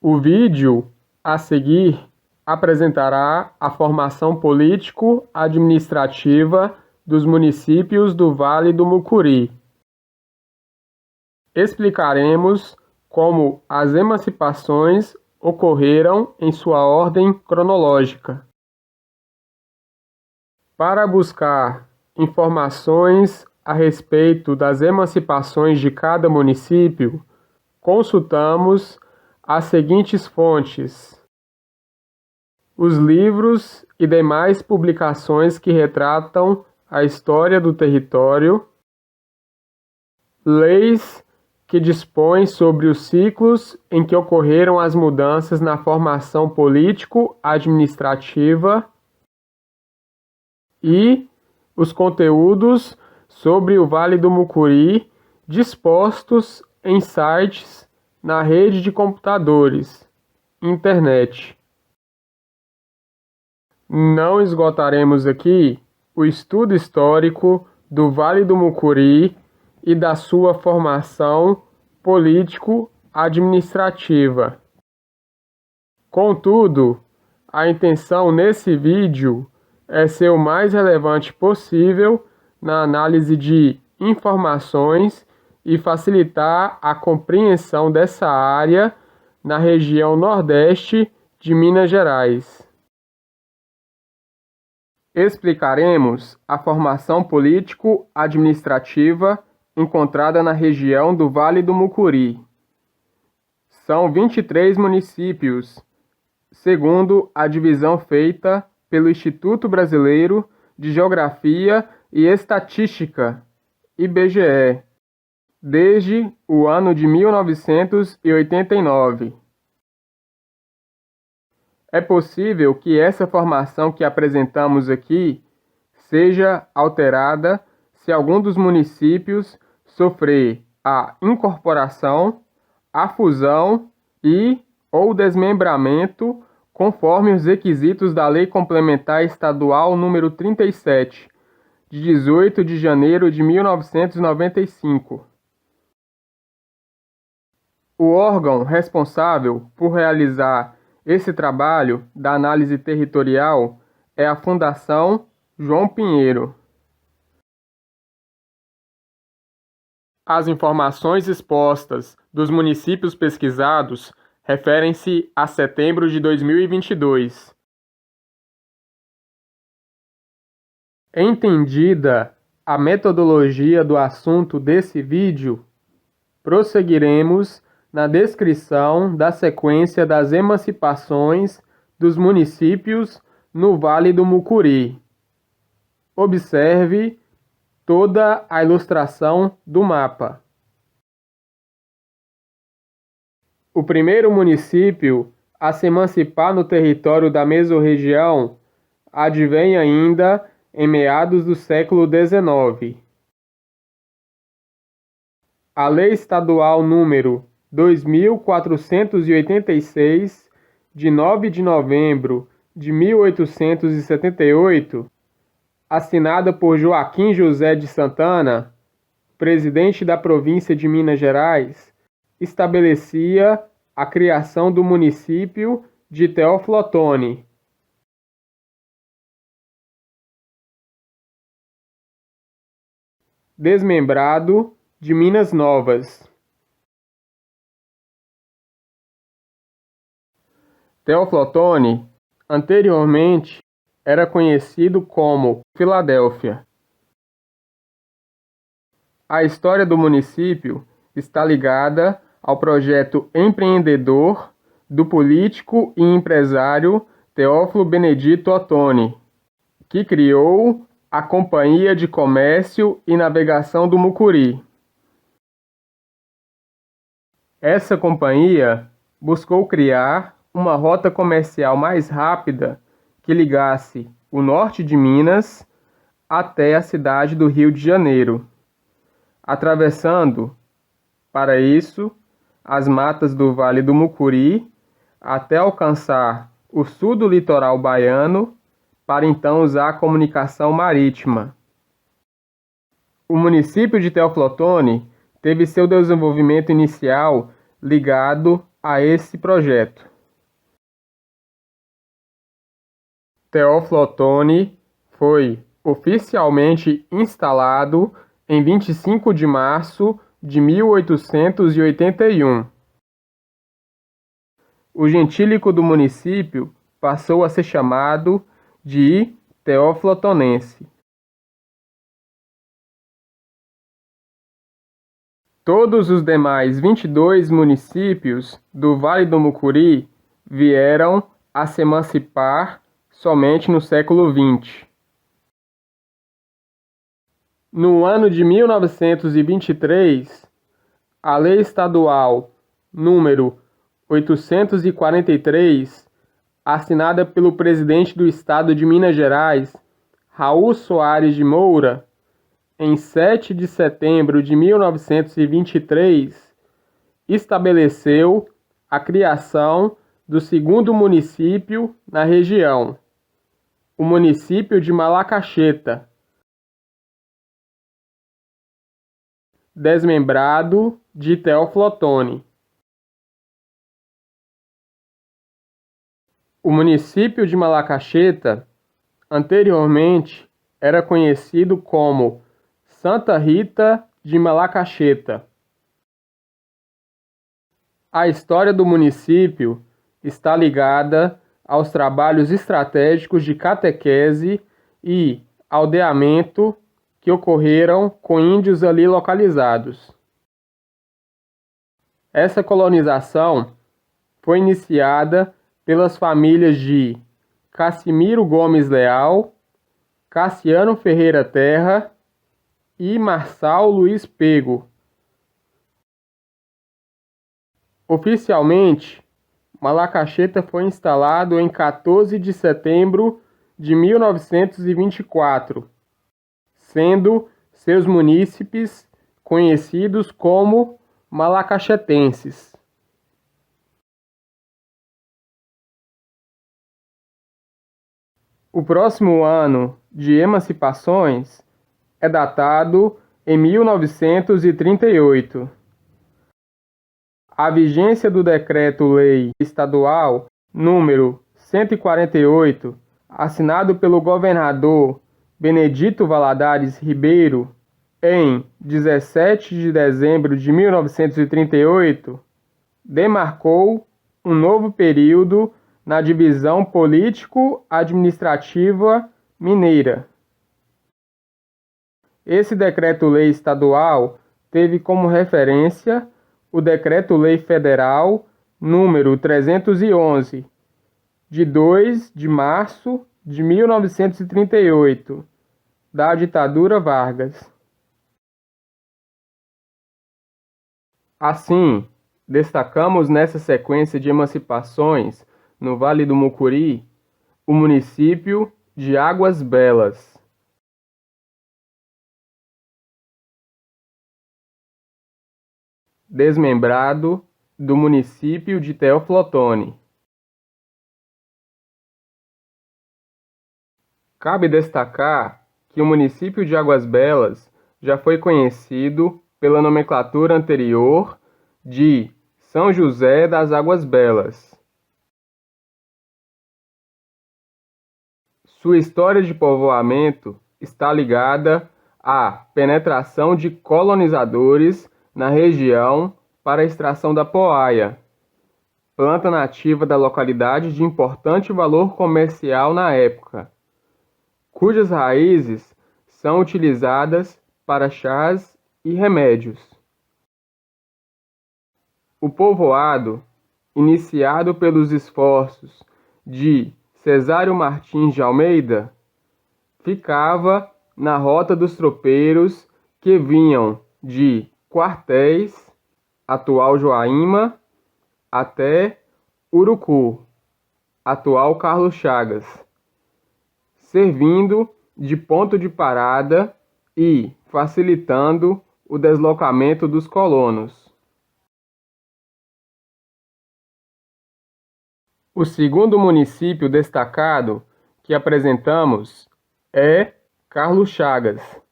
O vídeo a seguir apresentará a formação político-administrativa dos municípios do Vale do Mucuri. Explicaremos como as emancipações ocorreram em sua ordem cronológica. Para buscar informações a respeito das emancipações de cada município, consultamos as seguintes fontes: os livros e demais publicações que retratam a história do território, leis que dispõem sobre os ciclos em que ocorreram as mudanças na formação político-administrativa e os conteúdos sobre o Vale do Mucuri dispostos em sites na rede de computadores, internet. Não esgotaremos aqui o estudo histórico do Vale do Mucuri e da sua formação político-administrativa. Contudo, a intenção nesse vídeo é ser o mais relevante possível na análise de informações e facilitar a compreensão dessa área na região Nordeste de Minas Gerais. Explicaremos a formação político-administrativa encontrada na região do Vale do Mucuri. São 23 municípios, segundo a divisão feita pelo Instituto Brasileiro de Geografia e Estatística, IBGE, desde o ano de 1989. É possível que essa formação que apresentamos aqui seja alterada se algum dos municípios sofrer a incorporação, a fusão ou desmembramento conforme os requisitos da Lei Complementar Estadual número 37, de 18 de janeiro de 1995. O órgão responsável por realizar esse trabalho da análise territorial é a Fundação João Pinheiro. As informações expostas dos municípios pesquisados referem-se a setembro de 2022. Entendida a metodologia do assunto desse vídeo, prosseguiremos na descrição da sequência das emancipações dos municípios no Vale do Mucuri. Observe toda a ilustração do mapa. O primeiro município a se emancipar no território da mesorregião advém ainda em meados do século XIX. A Lei Estadual número 2486, de 9 de novembro de 1878, assinada por Joaquim José de Santana, presidente da província de Minas Gerais, estabelecia a criação do município de Teófilo Otoni. Desmembrado de Minas Novas. Teófilo Otoni, anteriormente, era conhecido como Filadélfia. A história do município está ligada ao projeto empreendedor do político e empresário Teófilo Benedito Otoni, que criou a Companhia de Comércio e Navegação do Mucuri. Essa companhia buscou criar uma rota comercial mais rápida que ligasse o norte de Minas até a cidade do Rio de Janeiro, atravessando, para isso, as matas do Vale do Mucuri até alcançar o sul do litoral baiano, para então usar a comunicação marítima. O município de Teófilo Otoni teve seu desenvolvimento inicial ligado a esse projeto. Teófilo Otoni foi oficialmente instalado em 25 de março de 1881. O gentílico do município passou a ser chamado de Teófilo-Otonense. Todos os demais 22 municípios do Vale do Mucuri vieram a se emancipar somente no século XX. No ano de 1923, a Lei Estadual número 843, assinada pelo presidente do Estado de Minas Gerais, Raul Soares de Moura, em 7 de setembro de 1923, estabeleceu a criação do segundo município na região, o município de Malacacheta, desmembrado de Teófilo Otoni. O município de Malacacheta, anteriormente, era conhecido como Santa Rita de Malacacheta. A história do município está ligada aos trabalhos estratégicos de catequese e aldeamento que ocorreram com índios ali localizados. Essa colonização foi iniciada pelas famílias de Cassimiro Gomes Leal, Cassiano Ferreira Terra e Marçal Luiz Pego. Oficialmente, Malacacheta foi instalado em 14 de setembro de 1924, sendo seus munícipes conhecidos como malacachetenses. O próximo ano de emancipações é datado em 1938. A vigência do Decreto-Lei Estadual número 148, assinado pelo governador Benedito Valadares Ribeiro em 17 de dezembro de 1938, demarcou um novo período na divisão político-administrativa mineira. Esse decreto-lei estadual teve como referência o Decreto-Lei Federal número 311, de 2 de março de 1938, da ditadura Vargas. Assim, destacamos nessa sequência de emancipações no Vale do Mucuri o município de Águas Belas. Desmembrado do município de Teófilo Otoni. Cabe destacar que o município de Águas Belas já foi conhecido pela nomenclatura anterior de São José das Águas Belas. Sua história de povoamento está ligada à penetração de colonizadores na região para a extração da poaia, planta nativa da localidade de importante valor comercial na época, cujas raízes são utilizadas para chás e remédios. O povoado, iniciado pelos esforços de Cesário Martins de Almeida, ficava na rota dos tropeiros que vinham de Quartéis, atual Joaíma, até Urucu, atual Carlos Chagas, servindo de ponto de parada e facilitando o deslocamento dos colonos. O segundo município destacado que apresentamos é Carlos Chagas.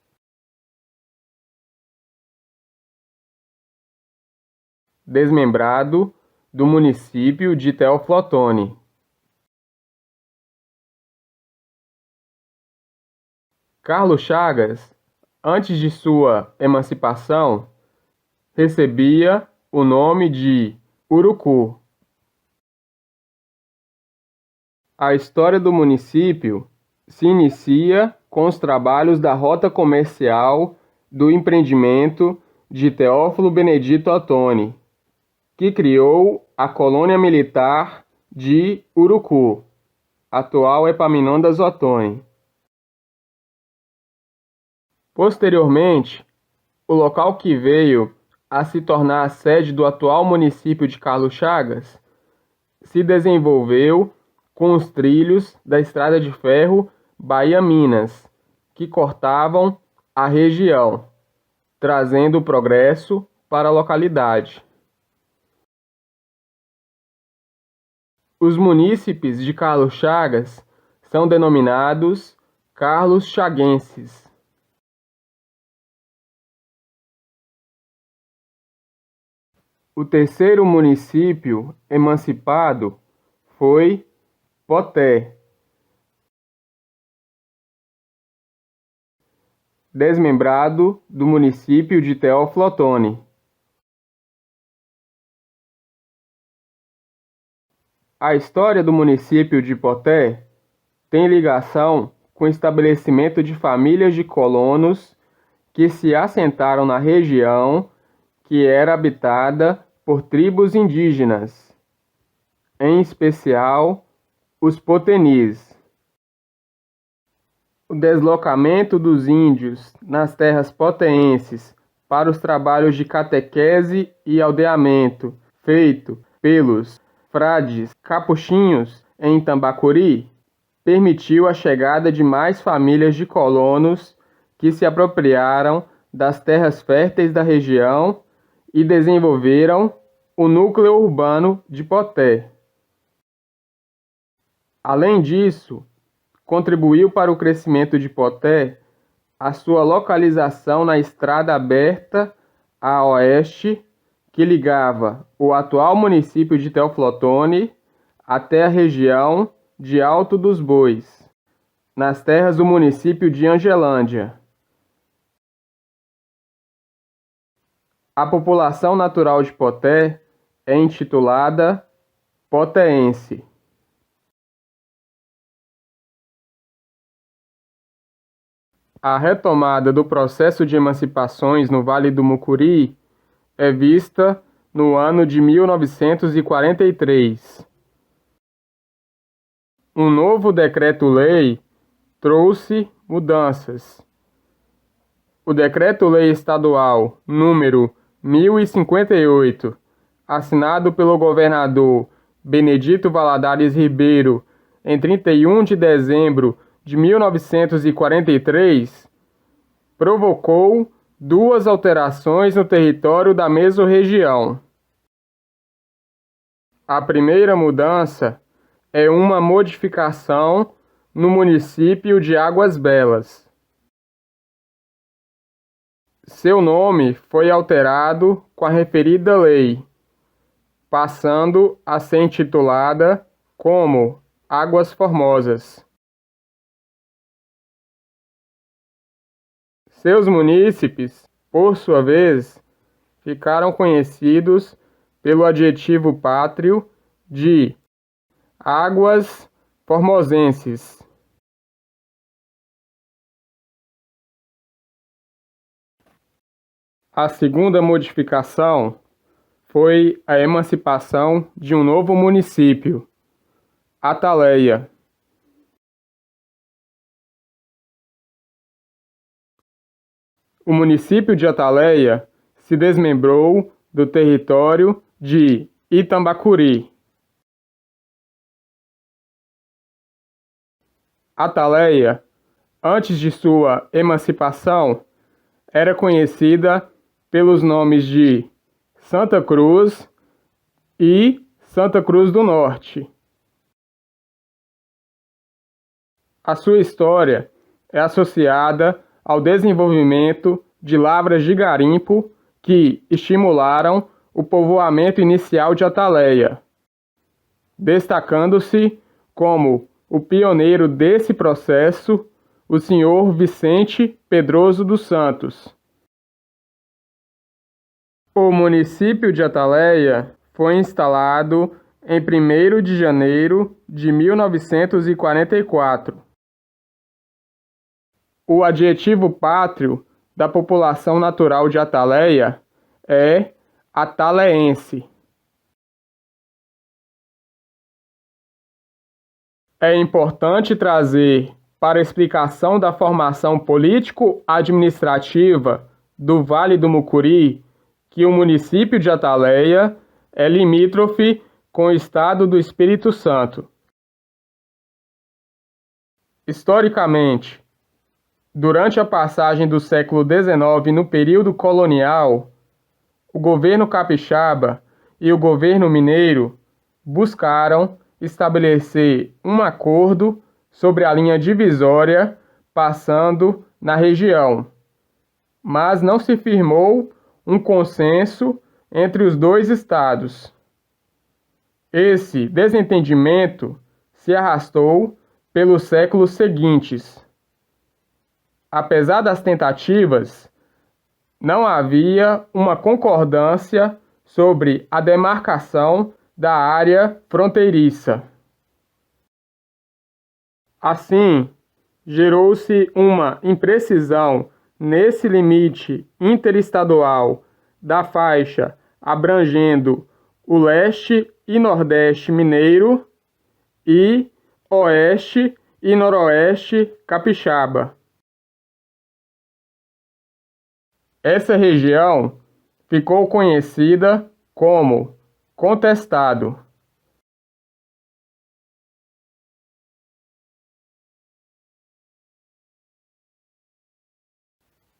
desmembrado do município de Teófilo Otoni. Carlos Chagas, antes de sua emancipação, recebia o nome de Urucu. A história do município se inicia com os trabalhos da Rota Comercial do Empreendimento de Teófilo Benedito Otoni, que criou a colônia militar de Urucu, atual Epaminondas Otoni. Posteriormente, o local que veio a se tornar a sede do atual município de Carlos Chagas se desenvolveu com os trilhos da estrada de ferro Bahia-Minas, que cortavam a região, trazendo progresso para a localidade. Os munícipes de Carlos Chagas são denominados Carlos Chaguenses. O terceiro município emancipado foi Poté, desmembrado do município de Teófilo Otoni. A história do município de Poté tem ligação com o estabelecimento de famílias de colonos que se assentaram na região que era habitada por tribos indígenas, em especial os potenis. O deslocamento dos índios nas terras poteenses para os trabalhos de catequese e aldeamento feito pelos frades capuchinhos em Tambacuri permitiu a chegada de mais famílias de colonos que se apropriaram das terras férteis da região e desenvolveram o núcleo urbano de Poté. Além disso, contribuiu para o crescimento de Poté a sua localização na estrada aberta a oeste que ligava o atual município de Teófilo Otoni até a região de Alto dos Bois, nas terras do município de Angelândia. A população natural de Poté é intitulada potéense. A retomada do processo de emancipações no Vale do Mucuri é vista no ano de 1943. Um novo decreto-lei trouxe mudanças. O Decreto-Lei Estadual número 1058, assinado pelo governador Benedito Valadares Ribeiro em 31 de dezembro de 1943, provocou duas alterações no território da mesorregião. A primeira mudança é uma modificação no município de Águas Belas. Seu nome foi alterado com a referida lei, passando a ser intitulada como Águas Formosas. Seus munícipes, por sua vez, ficaram conhecidos pelo adjetivo pátrio de Águas Formosenses. A segunda modificação foi a emancipação de um novo município, Ataleia. O município de Ataleia se desmembrou do território de Itambacuri. Ataleia, antes de sua emancipação, era conhecida pelos nomes de Santa Cruz e Santa Cruz do Norte. A sua história é associada ao desenvolvimento de lavras de garimpo que estimularam o povoamento inicial de Ataleia, destacando-se como o pioneiro desse processo o senhor Vicente Pedroso dos Santos. O município de Ataleia foi instalado em 1º de janeiro de 1944. O adjetivo pátrio da população natural de Ataleia é ataleense. É importante trazer para a explicação da formação político-administrativa do Vale do Mucuri que o município de Ataleia é limítrofe com o estado do Espírito Santo. Historicamente, durante a passagem do século XIX no período colonial, o governo capixaba e o governo mineiro buscaram estabelecer um acordo sobre a linha divisória passando na região, mas não se firmou um consenso entre os dois estados. Esse desentendimento se arrastou pelos séculos seguintes. Apesar das tentativas, não havia uma concordância sobre a demarcação da área fronteiriça. Assim, gerou-se uma imprecisão nesse limite interestadual da faixa abrangendo o leste e nordeste mineiro e oeste e noroeste capixaba. Essa região ficou conhecida como Contestado.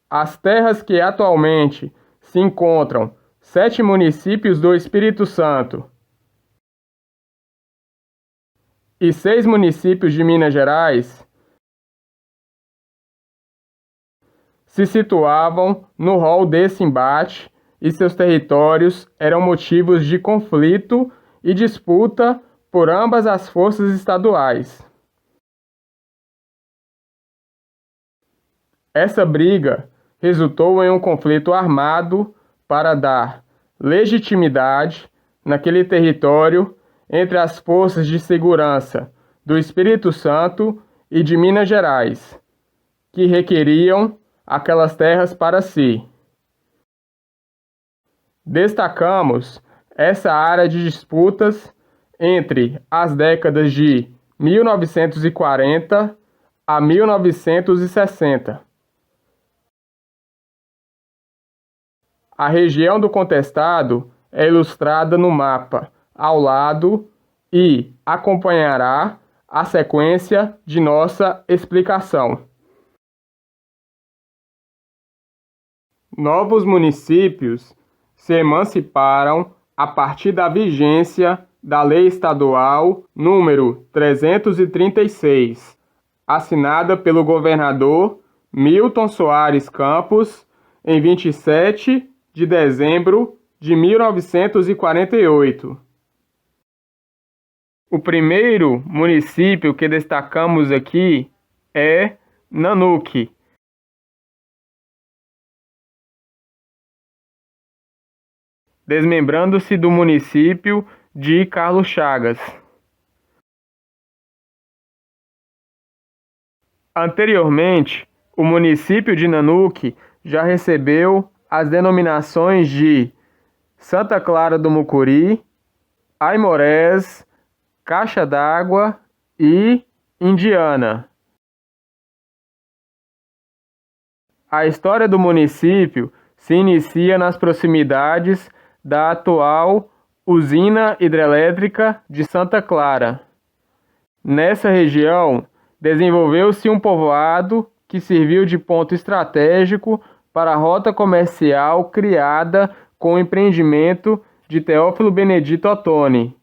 As terras que atualmente se encontram 7 municípios do Espírito Santo e 6 municípios de Minas Gerais se situavam no rol desse embate e seus territórios eram motivos de conflito e disputa por ambas as forças estaduais. Essa briga resultou em um conflito armado para dar legitimidade naquele território entre as forças de segurança do Espírito Santo e de Minas Gerais, que requeriam aquelas terras para si. Destacamos essa área de disputas entre as décadas de 1940 a 1960. A região do Contestado é ilustrada no mapa ao lado e acompanhará a sequência de nossa explicação. Novos municípios se emanciparam a partir da vigência da Lei Estadual número 336, assinada pelo governador Milton Soares Campos em 27 de dezembro de 1948. O primeiro município que destacamos aqui é Nanuque. Desmembrando-se do município de Carlos Chagas. Anteriormente, o município de Nanuque já recebeu as denominações de Santa Clara do Mucuri, Aimorés, Caixa d'Água e Indiana. A história do município se inicia nas proximidades da atual usina hidrelétrica de Santa Clara. Nessa região, desenvolveu-se um povoado que serviu de ponto estratégico para a rota comercial criada com o empreendimento de Teófilo Benedito Ottoni,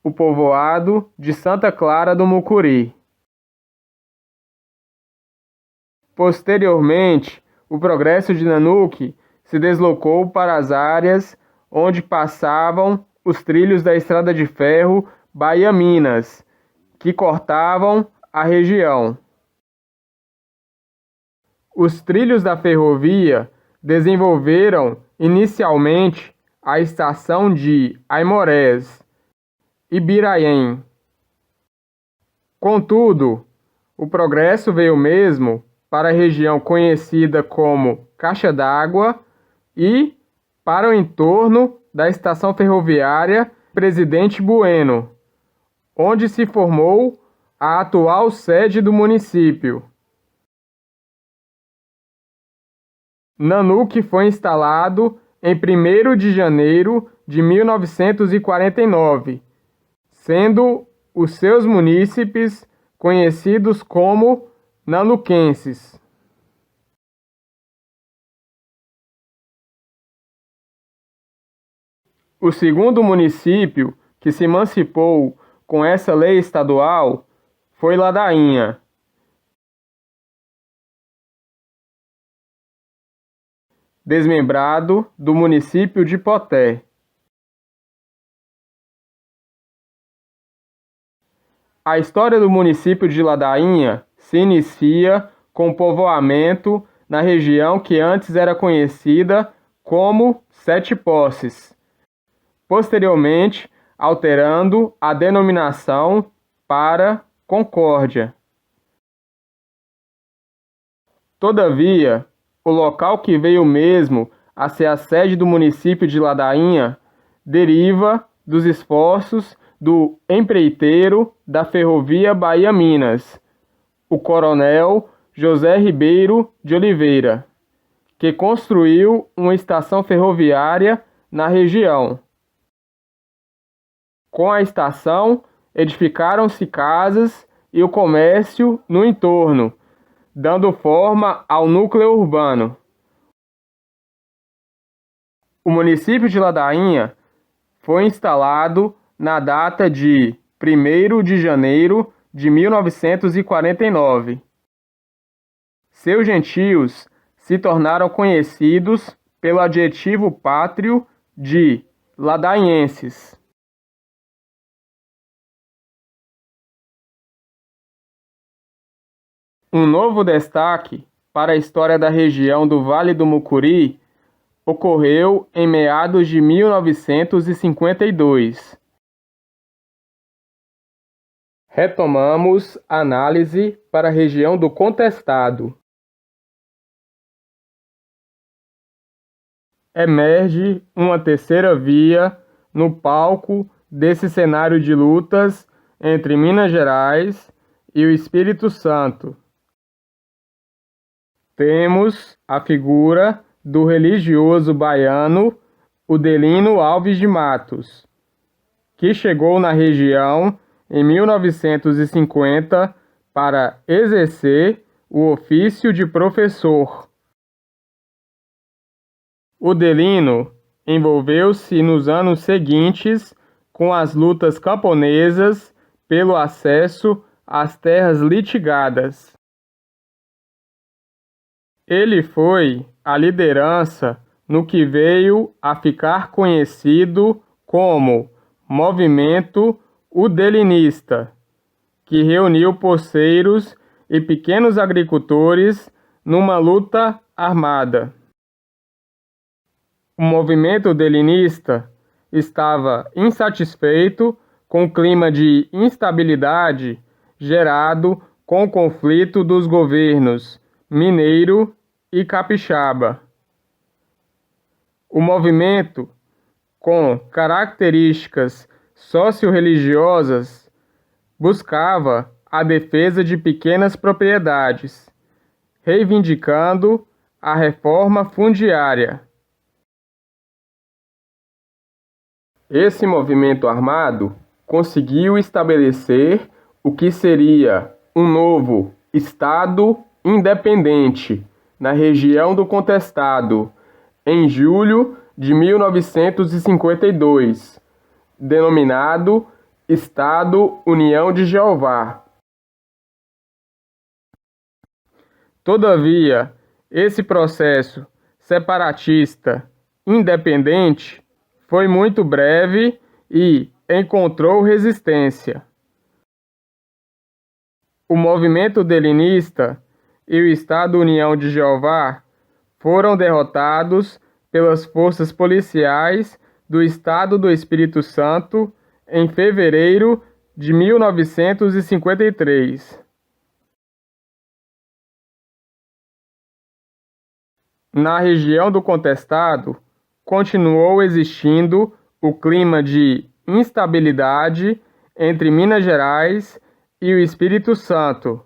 o povoado de Santa Clara do Mucuri. Posteriormente, o progresso de Nanuque se deslocou para as áreas onde passavam os trilhos da estrada de ferro Bahia-Minas, que cortavam a região. Os trilhos da ferrovia desenvolveram inicialmente a estação de Aimorés, Ibiraiém. Contudo, o progresso veio mesmo para a região conhecida como Caixa d'Água e para o entorno da estação ferroviária Presidente Bueno, onde se formou a atual sede do município. Nanuque foi instalado em 1º de janeiro de 1949, sendo os seus munícipes conhecidos como nanuquenses. O segundo município que se emancipou com essa lei estadual foi Ladainha. Desmembrado do município de Poté. A história do município de Ladainha se inicia com o povoamento na região que antes era conhecida como Sete Posses, posteriormente alterando a denominação para Concórdia. Todavia, o local que veio mesmo a ser a sede do município de Ladainha deriva dos esforços do empreiteiro da ferrovia Bahia-Minas, o coronel José Ribeiro de Oliveira, que construiu uma estação ferroviária na região. Com a estação, edificaram-se casas e o comércio no entorno, dando forma ao núcleo urbano. O município de Ladainha foi instalado na data de 1º de janeiro de 1949. Seus gentios se tornaram conhecidos pelo adjetivo pátrio de ladainhenses. Um novo destaque para a história da região do Vale do Mucuri ocorreu em meados de 1952. Retomamos a análise para a região do Contestado. Emerge uma terceira via no palco desse cenário de lutas entre Minas Gerais e o Espírito Santo. Temos a figura do religioso baiano Udelino Alves de Matos, que chegou na região em 1950 para exercer o ofício de professor. Udelino envolveu-se nos anos seguintes com as lutas camponesas pelo acesso às terras litigadas. Ele foi a liderança no que veio a ficar conhecido como Movimento Udelinista, que reuniu poceiros e pequenos agricultores numa luta armada. O movimento udelinista estava insatisfeito com o clima de instabilidade gerado com o conflito dos governos mineiro e capixaba. O movimento, com características socio-religiosas, buscava a defesa de pequenas propriedades, reivindicando a reforma fundiária. Esse movimento armado conseguiu estabelecer o que seria um novo Estado independente na região do Contestado, em julho de 1952, denominado Estado União de Jeová. Todavia, esse processo separatista independente foi muito breve e encontrou resistência. O movimento delinista e o Estado União de Jeová foram derrotados pelas forças policiais do Estado do Espírito Santo em fevereiro de 1953. Na região do contestado, continuou existindo o clima de instabilidade entre Minas Gerais e o Espírito Santo.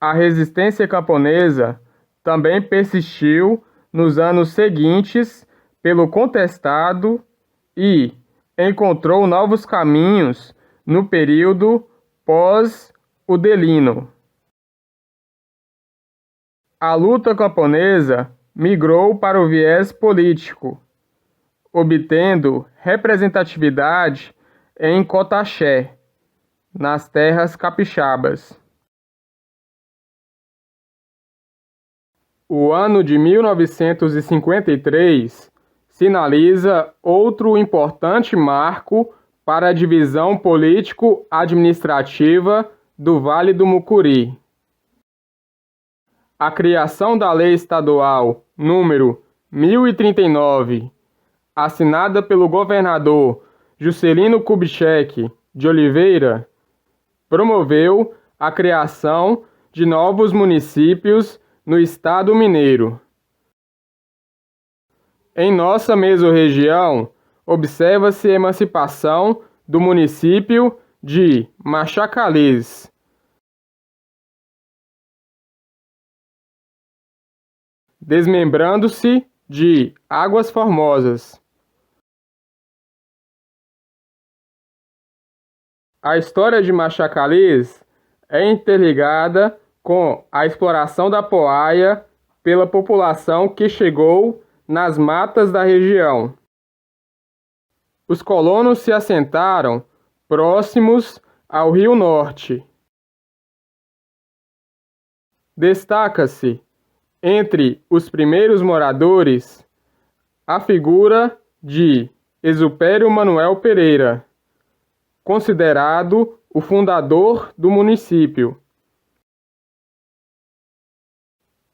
A resistência camponesa também persistiu nos anos seguintes pelo contestado e encontrou novos caminhos no período pós-udelino. A luta camponesa migrou para o viés político, obtendo representatividade em Cotaxé, nas terras capixabas. O ano de 1953 sinaliza outro importante marco para a divisão político-administrativa do Vale do Mucuri. A criação da Lei Estadual número 1039, assinada pelo governador Juscelino Kubitschek de Oliveira, promoveu a criação de novos municípios no estado mineiro. Em nossa mesorregião, observa-se a emancipação do município de Machacalés, desmembrando-se de Águas Formosas. A história de Machacalés é interligada com a exploração da poaia pela população que chegou nas matas da região. Os colonos se assentaram próximos ao Rio Norte. Destaca-se, entre os primeiros moradores, a figura de Exupério Manuel Pereira, considerado o fundador do município.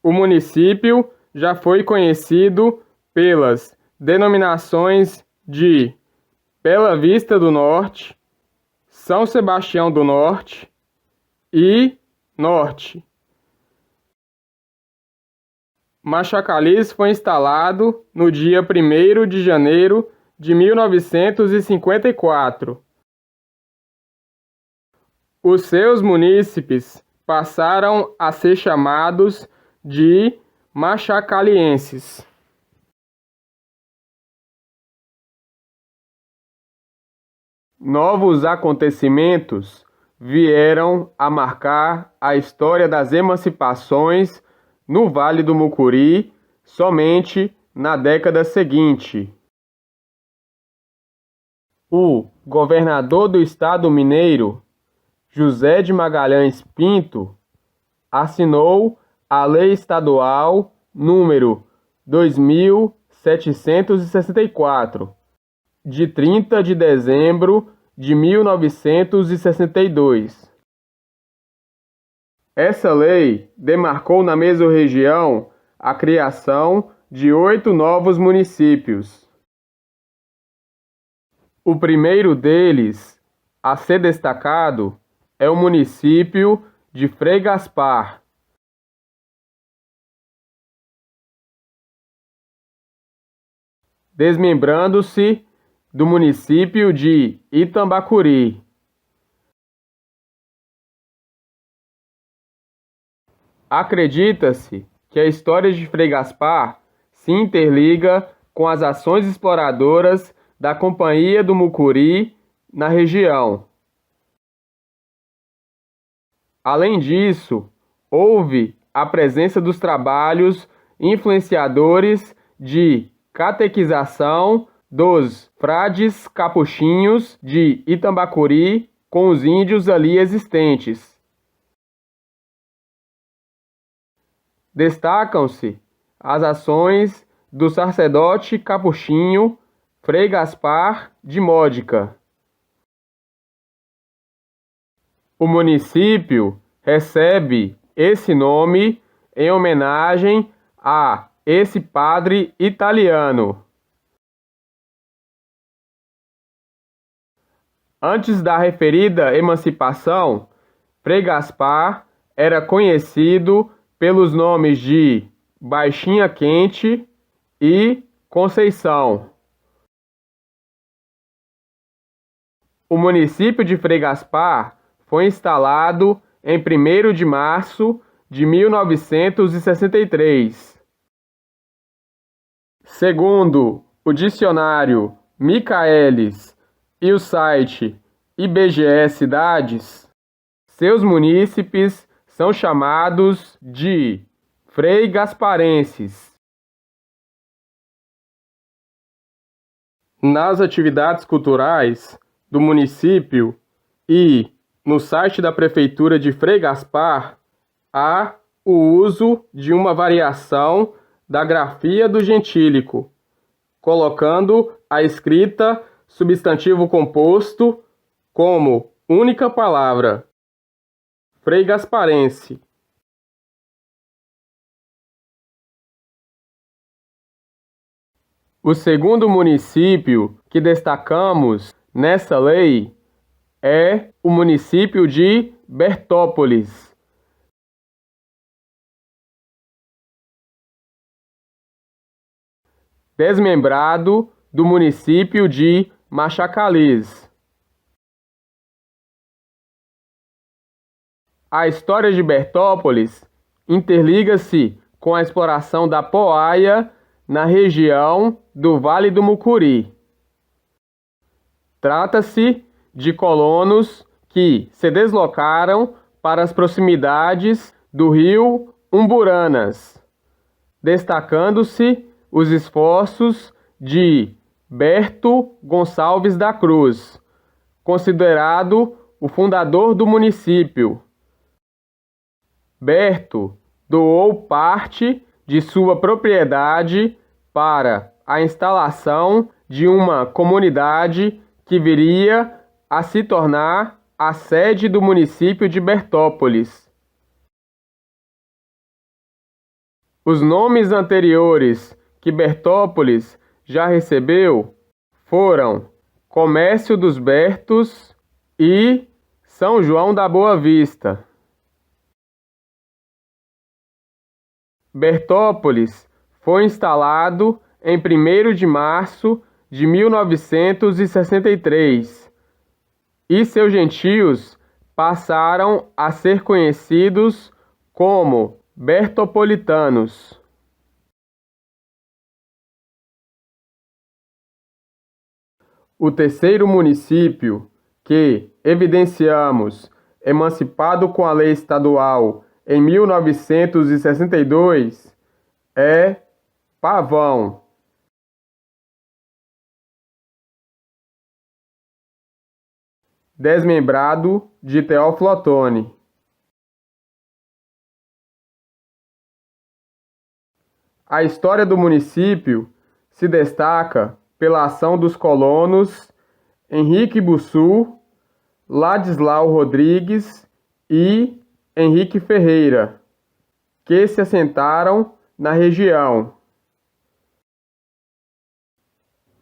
O município já foi conhecido pelas denominações de Bela Vista do Norte, São Sebastião do Norte e Norte. Machacalés foi instalado no dia 1º de janeiro de 1954. Os seus munícipes passaram a ser chamados de machacalienses. Novos acontecimentos vieram a marcar a história das emancipações no Vale do Mucuri somente na década seguinte. O governador do estado mineiro, José de Magalhães Pinto, assinou a Lei Estadual número 2764, de 30 de dezembro de 1962. Essa lei demarcou na mesorregião a criação de 8 novos municípios. O primeiro deles a ser destacado é o município de Frei Gaspar. Desmembrando-se do município de Itambacuri. Acredita-se que a história de Frei Gaspar se interliga com as ações exploradoras da Companhia do Mucuri na região. Além disso, houve a presença dos trabalhos influenciadores de catequização dos frades capuchinhos de Itambacuri com os índios ali existentes. Destacam-se as ações do sacerdote capuchinho Frei Gaspar de Módica. O município recebe esse nome em homenagem a esse padre italiano. Antes da referida emancipação, Frei Gaspar era conhecido pelos nomes de Baixinha Quente e Conceição. O município de Frei Gaspar foi instalado em 1º de março de 1963. Segundo o dicionário Michaelis e o site IBGE Cidades, seus munícipes são chamados de Frei Gasparenses. Nas atividades culturais do município e no site da Prefeitura de Frei Gaspar, há o uso de uma variação da grafia do gentílico, colocando a escrita substantivo composto como única palavra, Frei Gasparense. O segundo município que destacamos nessa lei é o município de Bertópolis. Desmembrado do município de Machacalis. A história de Bertópolis interliga-se com a exploração da poaia na região do Vale do Mucuri. Trata-se de colonos que se deslocaram para as proximidades do rio Umburanas, destacando-se os esforços de Berto Gonçalves da Cruz, considerado o fundador do município. Berto doou parte de sua propriedade para a instalação de uma comunidade que viria a se tornar a sede do município de Bertópolis. Os nomes anteriores que Bertópolis já recebeu foram Comércio dos Bertos e São João da Boa Vista. Bertópolis foi instalado em 1º de março de 1963 e seus gentios passaram a ser conhecidos como bertopolitanos. O terceiro município que evidenciamos, emancipado com a lei estadual em 1962, é Pavão. Desmembrado de Teófilo Otoni. A história do município se destaca pela ação dos colonos Henrique Bussu, Ladislau Rodrigues e Henrique Ferreira, que se assentaram na região.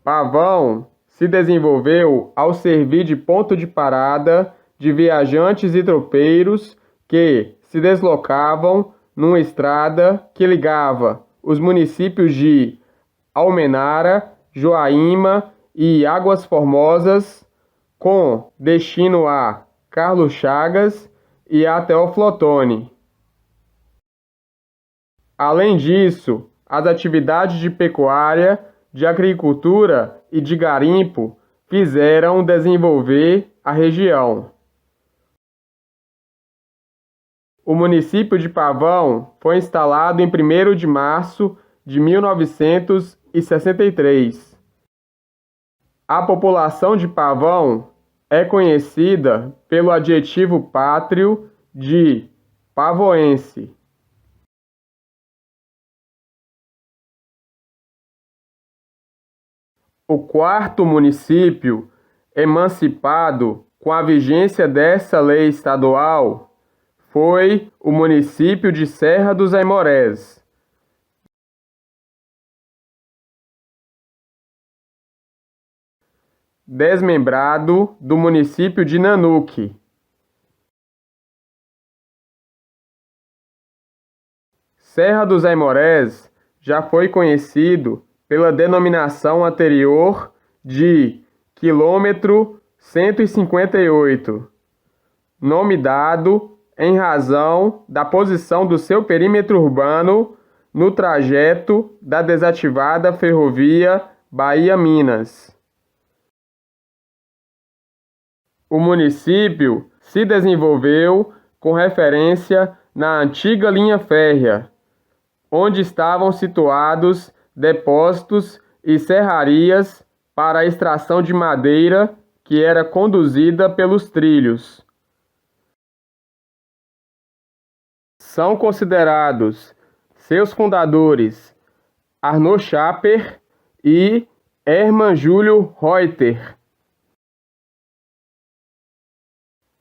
Pavão se desenvolveu ao servir de ponto de parada de viajantes e tropeiros que se deslocavam numa estrada que ligava os municípios de Almenara, Joaíma e Águas Formosas, com destino a Carlos Chagas e a Teófilo Otoni. Além disso, as atividades de pecuária, de agricultura e de garimpo fizeram desenvolver a região. O município de Pavão foi instalado em 1º de março de 1963. A população de Pavão é conhecida pelo adjetivo pátrio de pavoense. O quarto município emancipado com a vigência dessa lei estadual foi o município de Serra dos Aimorés. Desmembrado do município de Nanuque. Serra dos Aimorés já foi conhecido pela denominação anterior de quilômetro 158, nome dado em razão da posição do seu perímetro urbano no trajeto da desativada ferrovia Bahia-Minas. O município se desenvolveu com referência na antiga linha férrea, onde estavam situados depósitos e serrarias para a extração de madeira que era conduzida pelos trilhos. São considerados seus fundadores Arnaud Schapper e Hermann Júlio Reuter.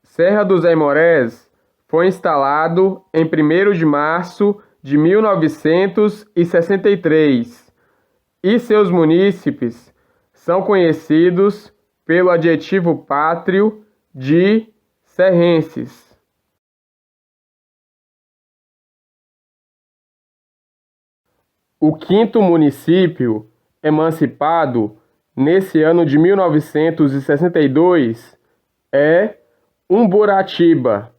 Serra dos Aimorés foi instalado em 1º de março de 1963 e seus munícipes são conhecidos pelo adjetivo pátrio de serrenses. O quinto município emancipado nesse ano de 1962 é Umburatiba.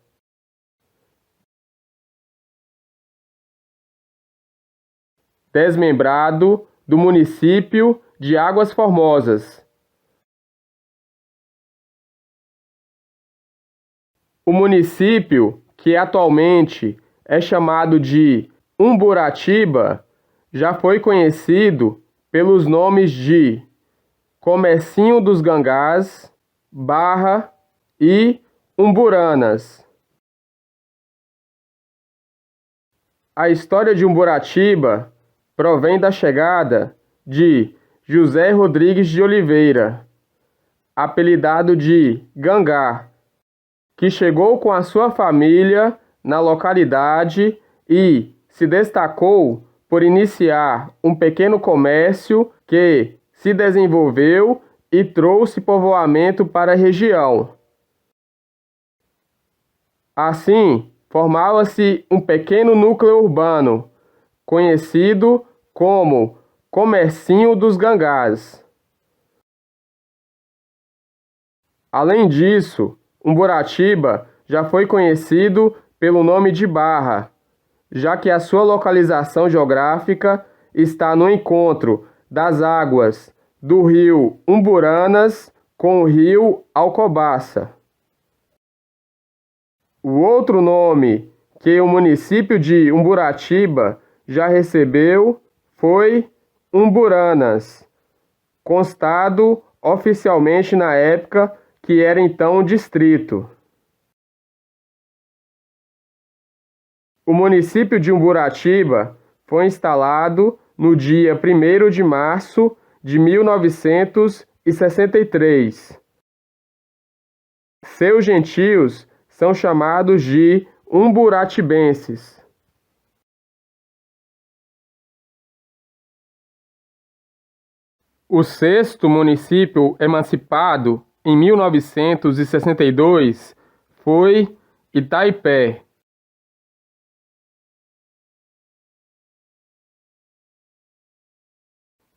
Desmembrado do município de Águas Formosas. O município, que atualmente é chamado de Umburatiba, já foi conhecido pelos nomes de Comecinho dos Gangás, Barra e Umburanas. A história de Umburatiba provém da chegada de José Rodrigues de Oliveira, apelidado de Gangá, que chegou com a sua família na localidade e se destacou por iniciar um pequeno comércio que se desenvolveu e trouxe povoamento para a região. Assim, formava-se um pequeno núcleo urbano, conhecido como Comecinho dos Gangás. Além disso, Umburatiba já foi conhecido pelo nome de Barra, já que a sua localização geográfica está no encontro das águas do rio Umburanas com o rio Alcobaça. O outro nome que o município de Umburatiba já recebeu foi Umburanas, constado oficialmente na época que era então distrito. O município de Umburatiba foi instalado no dia 1º de março de 1963. Seus gentios são chamados de umburatibenses. O sexto município emancipado em 1962 foi Itaipé.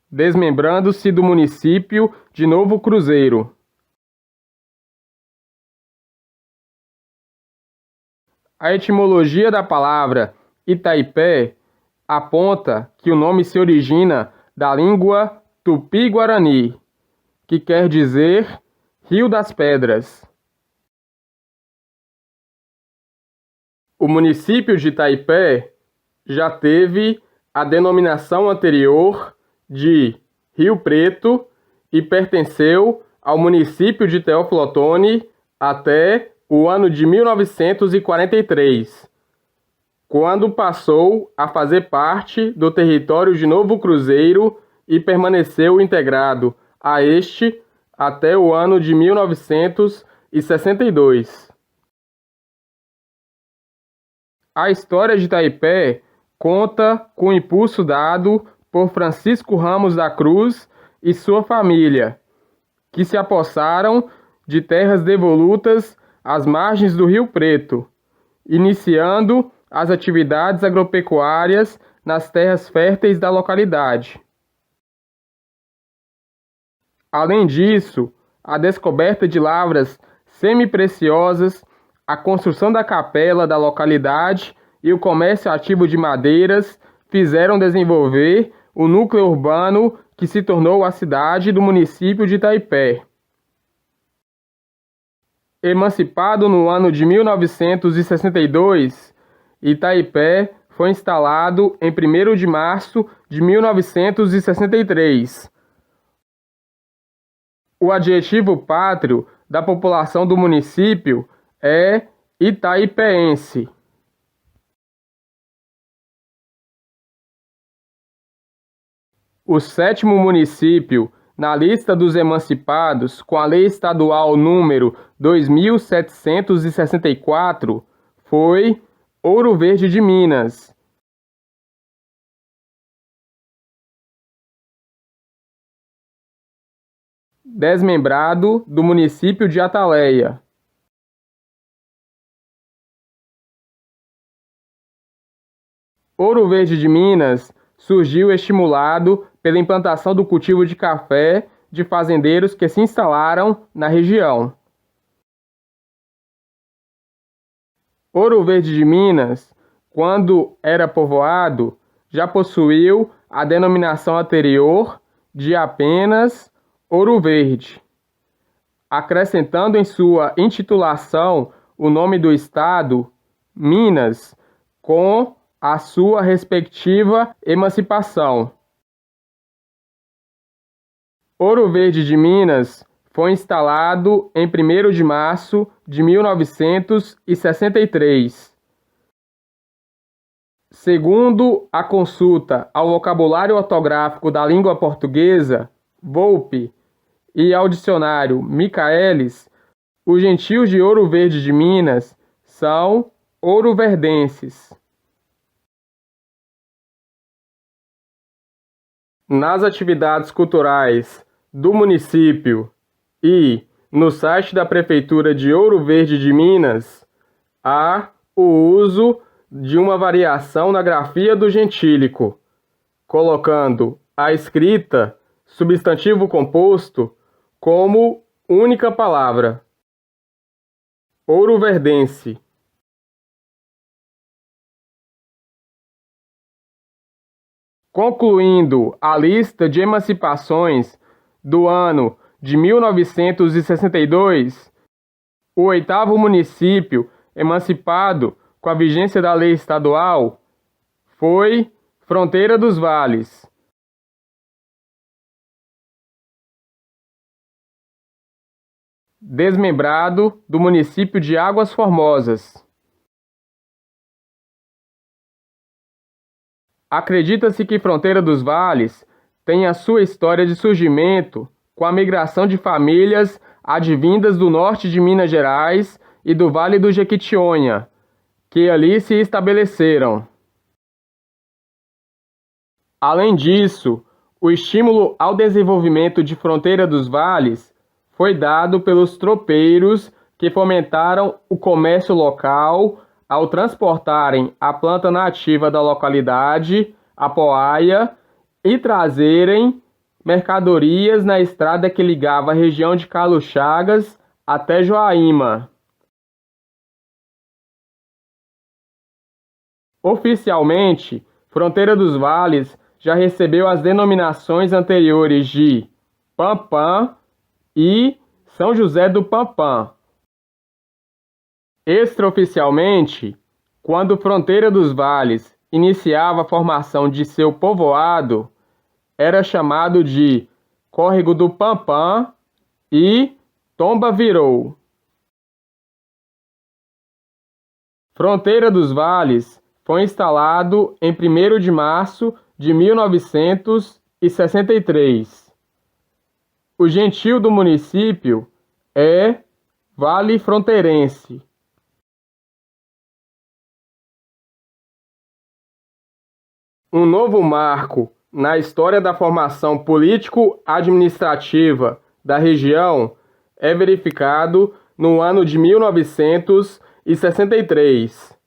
Desmembrando-se do município de Novo Cruzeiro. A etimologia da palavra Itaipé aponta que o nome se origina da língua tupi-guarani, que quer dizer Rio das Pedras. O município de Itaipé já teve a denominação anterior de Rio Preto e pertenceu ao município de Teófilo Otoni até o ano de 1943, quando passou a fazer parte do território de Novo Cruzeiro e permaneceu integrado a este até o ano de 1962. A história de Itaipé conta com o impulso dado por Francisco Ramos da Cruz e sua família, que se apossaram de terras devolutas às margens do Rio Preto, iniciando as atividades agropecuárias nas terras férteis da localidade. Além disso, a descoberta de lavras semi-preciosas, a construção da capela da localidade e o comércio ativo de madeiras fizeram desenvolver o núcleo urbano que se tornou a cidade do município de Itaipé. Emancipado no ano de 1962, Itaipé foi instalado em 1º de março de 1963. O adjetivo pátrio da população do município é itaipeense. O 7º município na lista dos emancipados com a Lei Estadual número 2764 foi Ouro Verde de Minas. Desmembrado do município de Ataleia. Ouro Verde de Minas surgiu estimulado pela implantação do cultivo de café de fazendeiros que se instalaram na região. Ouro Verde de Minas, quando era povoado, já possuiu a denominação anterior de apenas Ouro Verde, acrescentando em sua intitulação o nome do estado, Minas, com a sua respectiva emancipação. Ouro Verde de Minas foi instalado em 1º de março de 1963. Segundo a consulta ao vocabulário ortográfico da língua portuguesa, Volpe, e ao dicionário Michaelis, os gentios de Ouro Verde de Minas são ouroverdenses. Nas atividades culturais do município e no site da Prefeitura de Ouro Verde de Minas, há o uso de uma variação na grafia do gentílico, colocando a escrita substantivo composto como única palavra. Ouroverdense. Concluindo a lista de emancipações do ano de 1962, o 8º município emancipado com a vigência da lei estadual foi Fronteira dos Vales. Desmembrado do município de Águas Formosas. Acredita-se que Fronteira dos Vales tem a sua história de surgimento com a migração de famílias advindas do norte de Minas Gerais e do Vale do Jequitinhonha, que ali se estabeleceram. Além disso, o estímulo ao desenvolvimento de Fronteira dos Vales foi dado pelos tropeiros que fomentaram o comércio local ao transportarem a planta nativa da localidade, a poaia, e trazerem mercadorias na estrada que ligava a região de Carlos Chagas até Joaíma. Oficialmente, Fronteira dos Vales já recebeu as denominações anteriores de Pampam e São José do Pampam. Extraoficialmente, quando Fronteira dos Vales iniciava a formação de seu povoado, era chamado de Córrego do Pampam e Tomba Virou. Fronteira dos Vales foi instalado em 1º de março de 1963. O gentio do município é Vale Fronteirense. Um novo marco na história da formação político-administrativa da região é verificado no ano de 1963.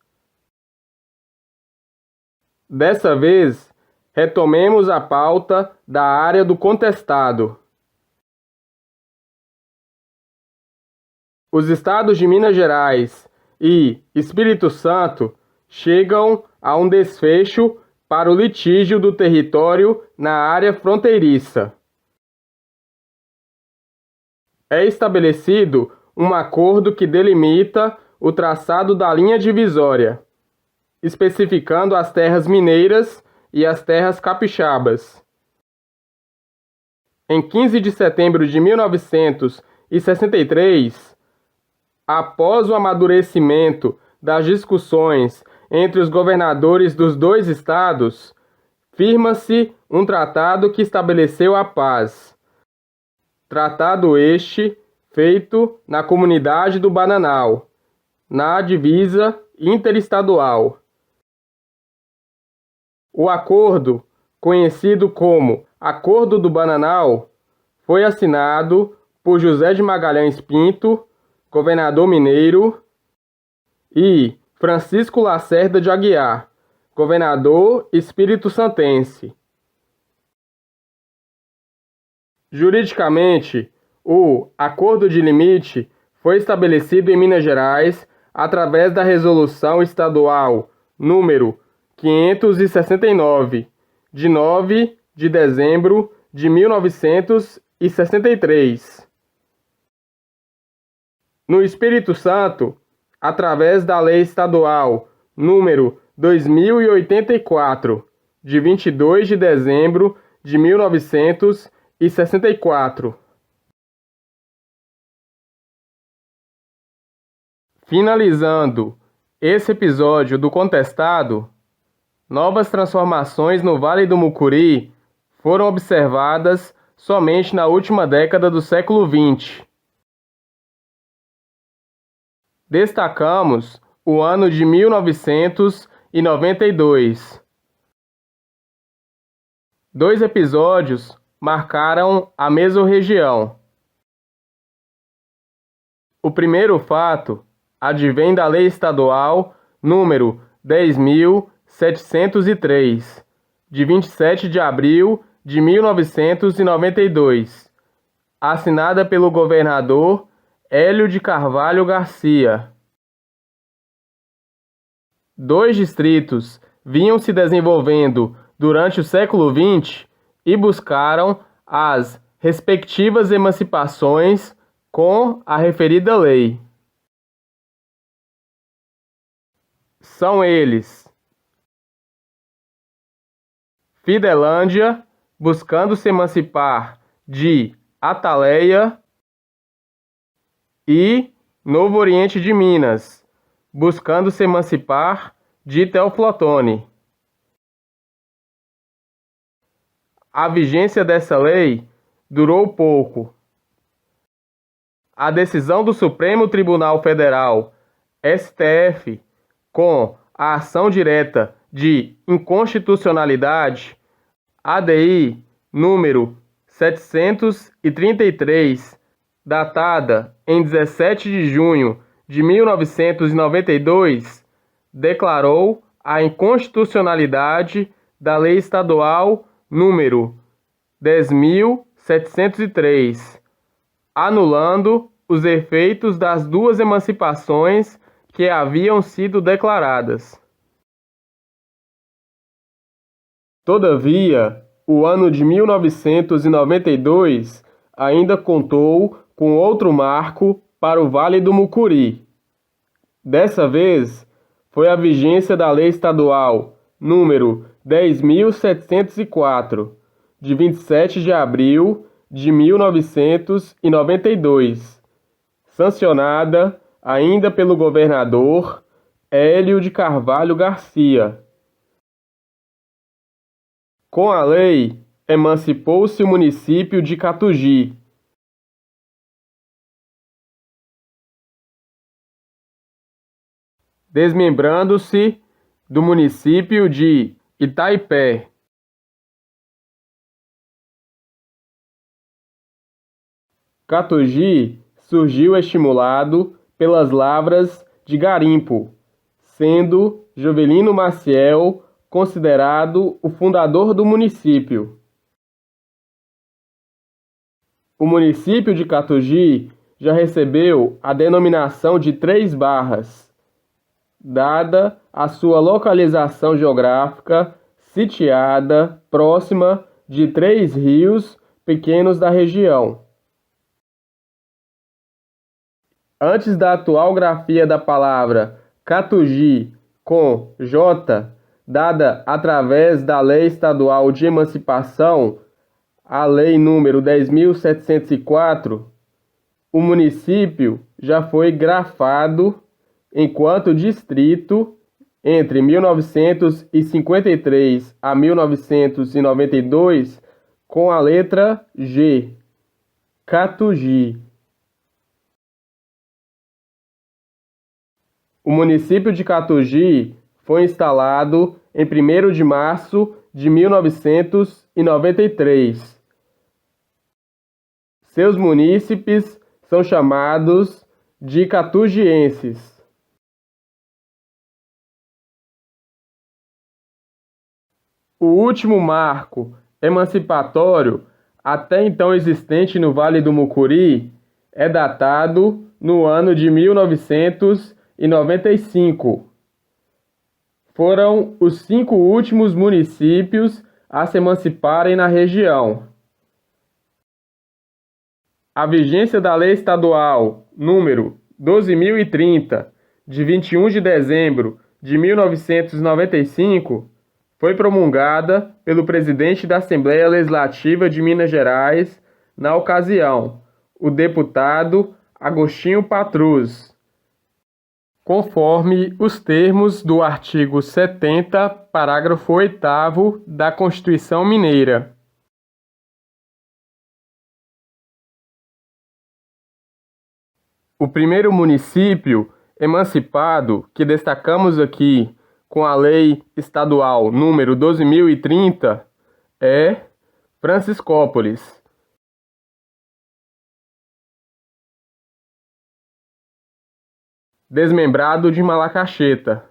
Dessa vez, retomemos a pauta da área do contestado. Os estados de Minas Gerais e Espírito Santo chegam a um desfecho para o litígio do território na área fronteiriça. É estabelecido um acordo que delimita o traçado da linha divisória, especificando as terras mineiras e as terras capixabas. Em 15 de setembro de 1963, após o amadurecimento das discussões entre os governadores dos dois estados, firma-se um tratado que estabeleceu a paz. Tratado este feito na comunidade do Bananal, na divisa interestadual. O acordo, conhecido como Acordo do Bananal, foi assinado por José de Magalhães Pinto, governador mineiro, e Francisco Lacerda de Aguiar, governador espírito-santense. Juridicamente, o Acordo de Limite foi estabelecido em Minas Gerais através da Resolução Estadual número 569, de 9 de dezembro de 1963. No Espírito Santo, através da Lei Estadual número 2084, de 22 de dezembro de 1964. Finalizando esse episódio do Contestado, novas transformações no Vale do Mucuri foram observadas somente na última década do século XX. Destacamos o ano de 1992. Dois episódios marcaram a mesorregião. O primeiro fato advém da Lei Estadual número 10.703, de 27 de abril de 1992, assinada pelo governador Hélio de Carvalho Garcia. Dois distritos vinham se desenvolvendo durante o século XX e buscaram as respectivas emancipações com a referida lei. São eles: Fidelândia, buscando se emancipar de Ataleia, e Novo Oriente de Minas, buscando se emancipar de Teoflotone. A vigência dessa lei durou pouco. A decisão do Supremo Tribunal Federal, STF, com a ação direta de inconstitucionalidade, ADI número 733, datada em 17 de junho de 1992, declarou a inconstitucionalidade da Lei Estadual número 10.703, anulando os efeitos das duas emancipações que haviam sido declaradas. Todavia, o ano de 1992 ainda contou com outro marco para o Vale do Mucuri. Dessa vez, foi a vigência da Lei Estadual número 10.704, de 27 de abril de 1992, sancionada ainda pelo governador Hélio de Carvalho Garcia. Com a lei, emancipou-se o município de Catugi, desmembrando-se do município de Itaipé. Catugi surgiu estimulado pelas lavras de garimpo, sendo Jovelino Maciel considerado o fundador do município. O município de Catugi já recebeu a denominação de Três Barras, dada a sua localização geográfica sitiada próxima de três rios pequenos da região. Antes da atual grafia da palavra Catugi com J, dada através da Lei Estadual de Emancipação, a Lei número 10.704, o município já foi grafado enquanto distrito entre 1953 a 1992 com a letra G, Catugi. O município de Catugi foi instalado em 1º de março de 1993. Seus munícipes são chamados de catugienses. O último marco emancipatório até então existente no Vale do Mucuri é datado no ano de 1995. Foram os 5 últimos municípios a se emanciparem na região. A vigência da Lei Estadual número 12.030, de 21 de dezembro de 1995, foi promulgada pelo presidente da Assembleia Legislativa de Minas Gerais, na ocasião, o deputado Agostinho Patrus, conforme os termos do artigo 70, parágrafo 8º da Constituição Mineira. O primeiro município emancipado que destacamos aqui com a Lei Estadual número 12.030 é Franciscópolis. Desmembrado de Malacacheta.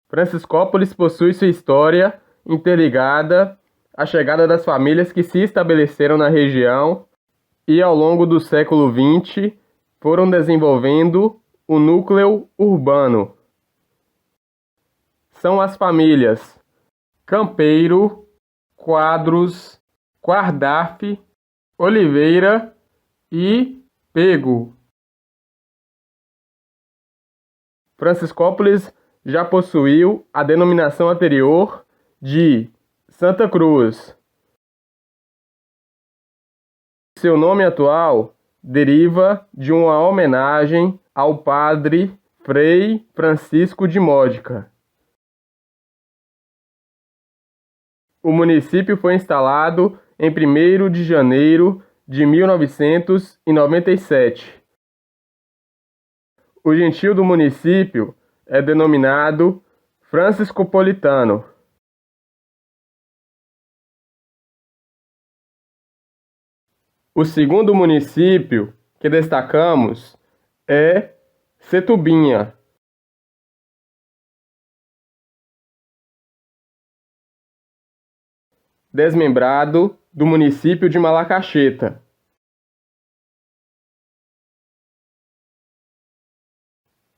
Franciscópolis possui sua história interligada à chegada das famílias que se estabeleceram na região e, ao longo do século XX, foram desenvolvendo o núcleo urbano. São as famílias Campeiro, Quadros, Quardaf, Oliveira e Pego. Franciscópolis já possuiu a denominação anterior de Santa Cruz. Seu nome atual deriva de uma homenagem ao padre Frei Francisco de Módica. O município foi instalado em 1º de janeiro de 1997. O gentio do município é denominado Franciscopolitano. O segundo município que destacamos é Setubinha. Desmembrado do município de Malacacheta.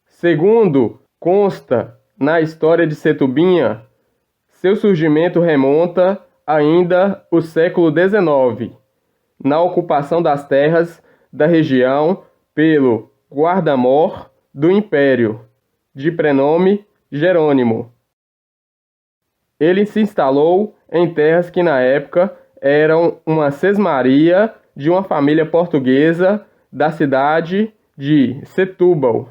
Segundo consta na história de Setubinha, seu surgimento remonta ainda ao século XIX, na ocupação das terras da região pelo guarda-mor do Império, de prenome Jerônimo. Ele se instalou em terras que na época eram uma sesmaria de uma família portuguesa da cidade de Setúbal.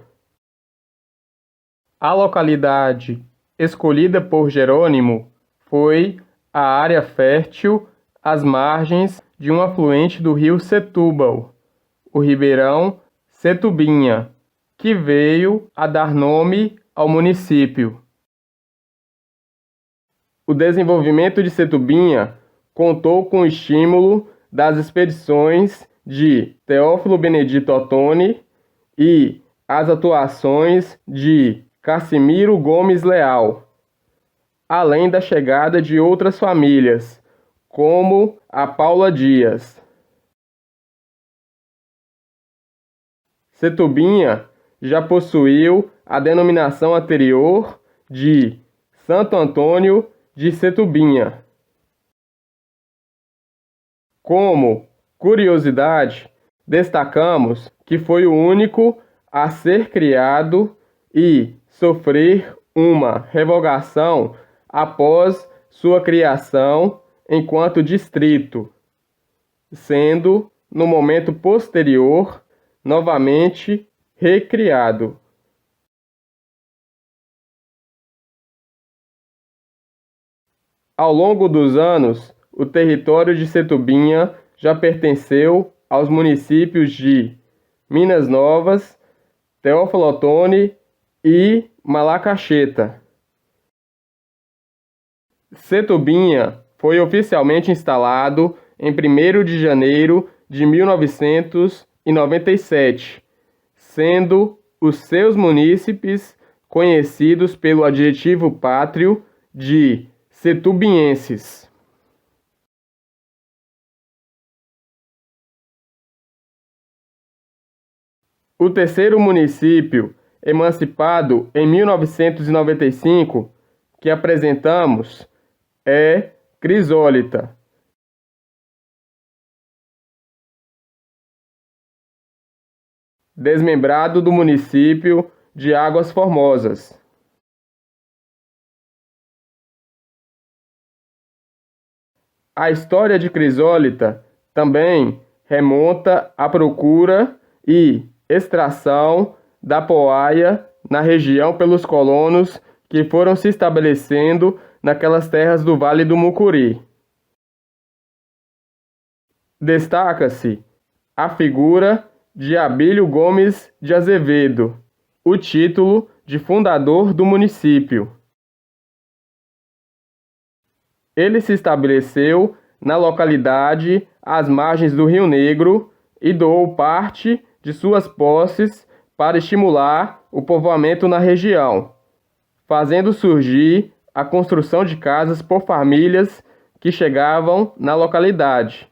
A localidade escolhida por Jerônimo foi a área fértil às margens de um afluente do rio Setúbal, o ribeirão Setubinha, que veio a dar nome ao município. O desenvolvimento de Setubinha contou com o estímulo das expedições de Teófilo Benedito Otoni e as atuações de Cassimiro Gomes Leal, além da chegada de outras famílias, como a Paula Dias. Setubinha já possuiu a denominação anterior de Santo Antônio de Setubinha. Como curiosidade, destacamos que foi o único a ser criado e sofrer uma revogação após sua criação enquanto distrito, sendo, no momento posterior, novamente recriado. Ao longo dos anos, o território de Setubinha já pertenceu aos municípios de Minas Novas, Teófilo Otoni e Malacacheta. Setubinha foi oficialmente instalado em 1º de janeiro de 1997, sendo os seus munícipes conhecidos pelo adjetivo pátrio de setubienses. O terceiro município, emancipado em 1995, que apresentamos, é Crisólita. Desmembrado do município de Águas Formosas. A história de Crisólita também remonta à procura e extração da poaia na região pelos colonos que foram se estabelecendo naquelas terras do Vale do Mucuri. Destaca-se a figura de Abílio Gomes de Azevedo, o título de fundador do município. Ele se estabeleceu na localidade às margens do Rio Negro e doou parte de suas posses para estimular o povoamento na região, fazendo surgir a construção de casas por famílias que chegavam na localidade.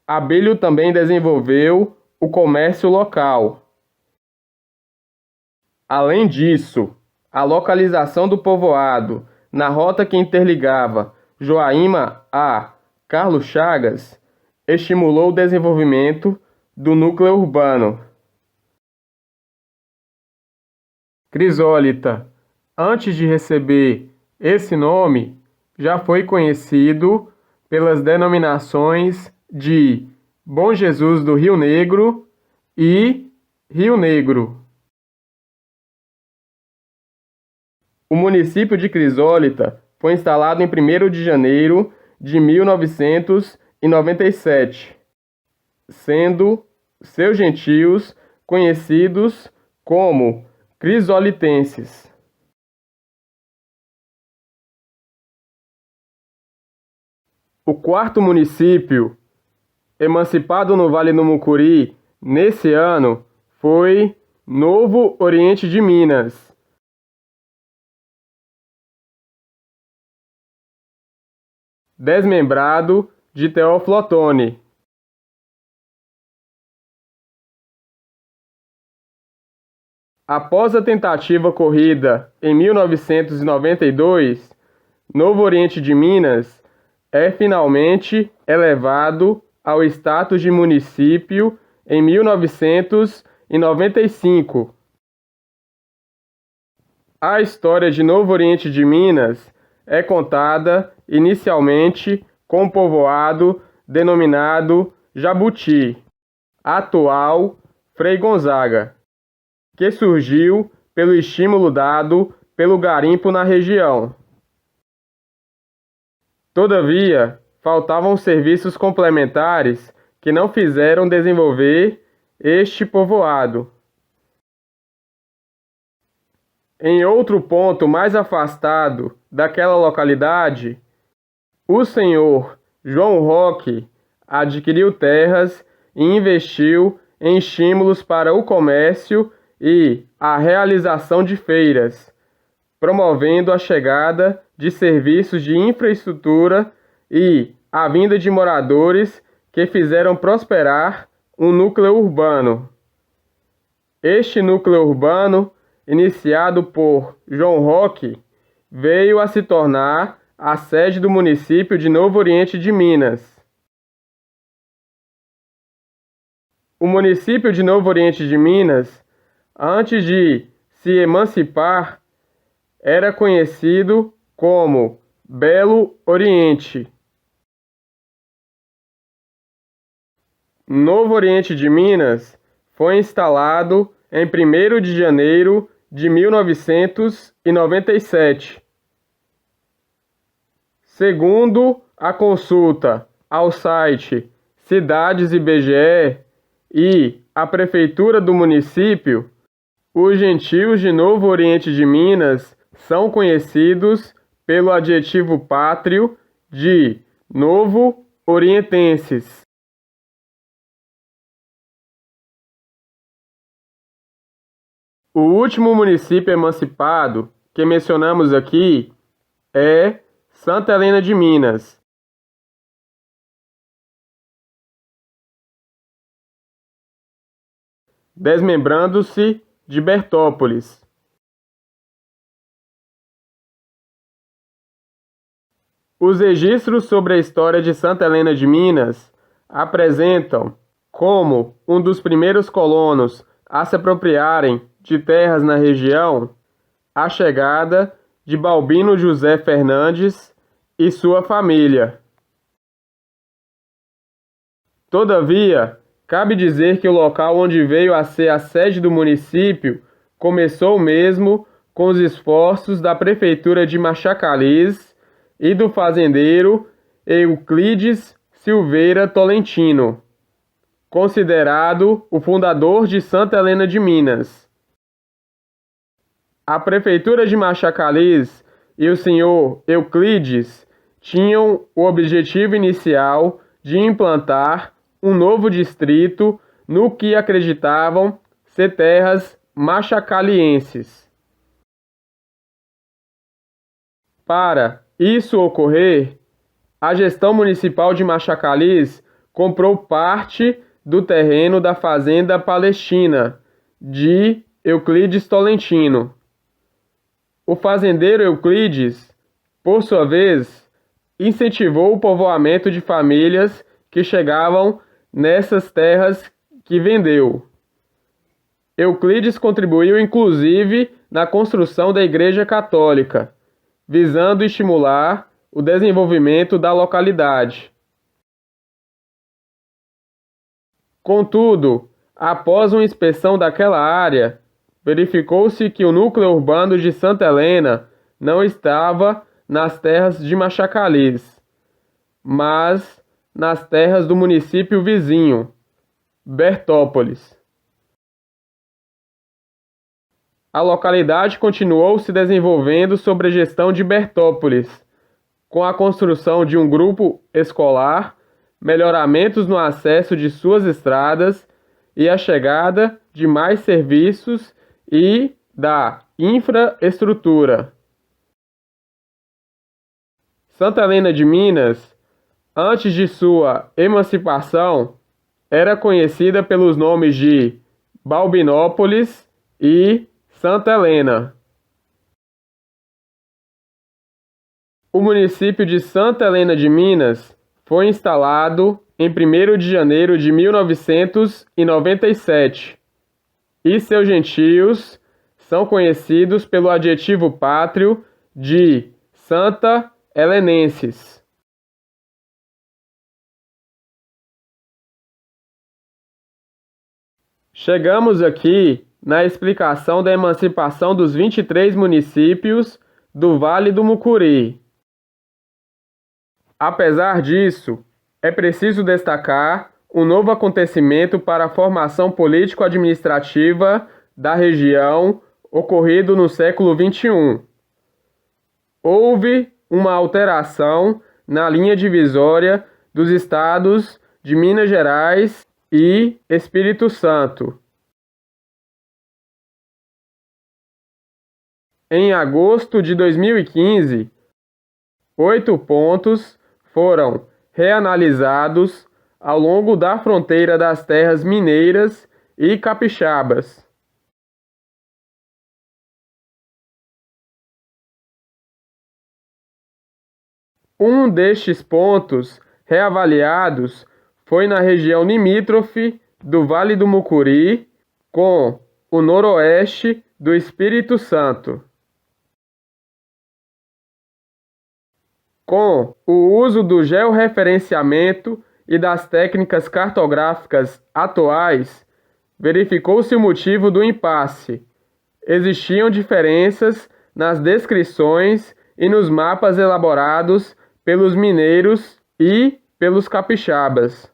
Abílio também desenvolveu o comércio local. Além disso, a localização do povoado na rota que interligava Joaíma a Carlos Chagas estimulou o desenvolvimento do núcleo urbano. Crisólita, antes de receber esse nome, já foi conhecido pelas denominações de Bom Jesus do Rio Negro e Rio Negro. O município de Crisólita foi instalado em 1º de janeiro de 1997, sendo seus gentios conhecidos como crisolitenses. O quarto município, emancipado no Vale do Mucuri nesse ano, foi Novo Oriente de Minas. Desmembrado de Teófilo Otoni. Após a tentativa ocorrida em 1992, Novo Oriente de Minas é finalmente elevado ao status de município em 1995. A história de Novo Oriente de Minas é contada inicialmente com um povoado denominado Jabuti, atual Frei Gonzaga, que surgiu pelo estímulo dado pelo garimpo na região. Todavia, faltavam serviços complementares que não fizeram desenvolver este povoado. Em outro ponto mais afastado daquela localidade, o senhor João Roque adquiriu terras e investiu em estímulos para o comércio e a realização de feiras, promovendo a chegada de serviços de infraestrutura e a vinda de moradores que fizeram prosperar um núcleo urbano. Este núcleo urbano, iniciado por João Roque, veio a se tornar a sede do município de Novo Oriente de Minas. O município de Novo Oriente de Minas, antes de se emancipar, era conhecido como Belo Oriente. Novo Oriente de Minas foi instalado em 1º de janeiro de 1997. Segundo a consulta ao site Cidades IBGE e a Prefeitura do município, os gentios de Novo Oriente de Minas são conhecidos pelo adjetivo pátrio de Novo Orientenses. O último município emancipado que mencionamos aqui é Santa Helena de Minas. Desmembrando-se de Bertópolis. Os registros sobre a história de Santa Helena de Minas apresentam como um dos primeiros colonos a se apropriarem de terras na região a chegada de Balbino José Fernandes e sua família. Todavia, cabe dizer que o local onde veio a ser a sede do município começou mesmo com os esforços da prefeitura de Machacalés e do fazendeiro Euclides Silveira Tolentino, considerado o fundador de Santa Helena de Minas. A prefeitura de Machacalés e o senhor Euclides tinham o objetivo inicial de implantar um novo distrito no que acreditavam ser terras machacalienses. Para isso ocorrer, a gestão municipal de Machacalés comprou parte do terreno da Fazenda Palestina de Euclides Tolentino. O fazendeiro Euclides, por sua vez, incentivou o povoamento de famílias que chegavam nessas terras que vendeu. Euclides contribuiu inclusive na construção da Igreja Católica, visando estimular o desenvolvimento da localidade. Contudo, após uma inspeção daquela área, verificou-se que o núcleo urbano de Santa Helena não estava nas terras de Machacalés, mas nas terras do município vizinho, Bertópolis. A localidade continuou se desenvolvendo sob a gestão de Bertópolis, com a construção de um grupo escolar, melhoramentos no acesso de suas estradas e a chegada de mais serviços e da infraestrutura. Santa Helena de Minas, antes de sua emancipação, era conhecida pelos nomes de Balbinópolis e Santa Helena. O município de Santa Helena de Minas foi instalado em 1º de janeiro de 1997 e seus gentios são conhecidos pelo adjetivo pátrio de Santa Helenenses. Chegamos aqui na explicação da emancipação dos 23 municípios do Vale do Mucuri. Apesar disso, é preciso destacar um novo acontecimento para a formação político-administrativa da região ocorrido no século XXI. Houve uma alteração na linha divisória dos estados de Minas Gerais e Espírito Santo. Em agosto de 2015, 8 pontos foram reanalisados ao longo da fronteira das terras mineiras e capixabas. Um destes pontos reavaliados foi na região limítrofe do Vale do Mucuri com o noroeste do Espírito Santo. Com o uso do georreferenciamento e das técnicas cartográficas atuais, verificou-se o motivo do impasse. Existiam diferenças nas descrições e nos mapas elaborados pelos mineiros e pelos capixabas.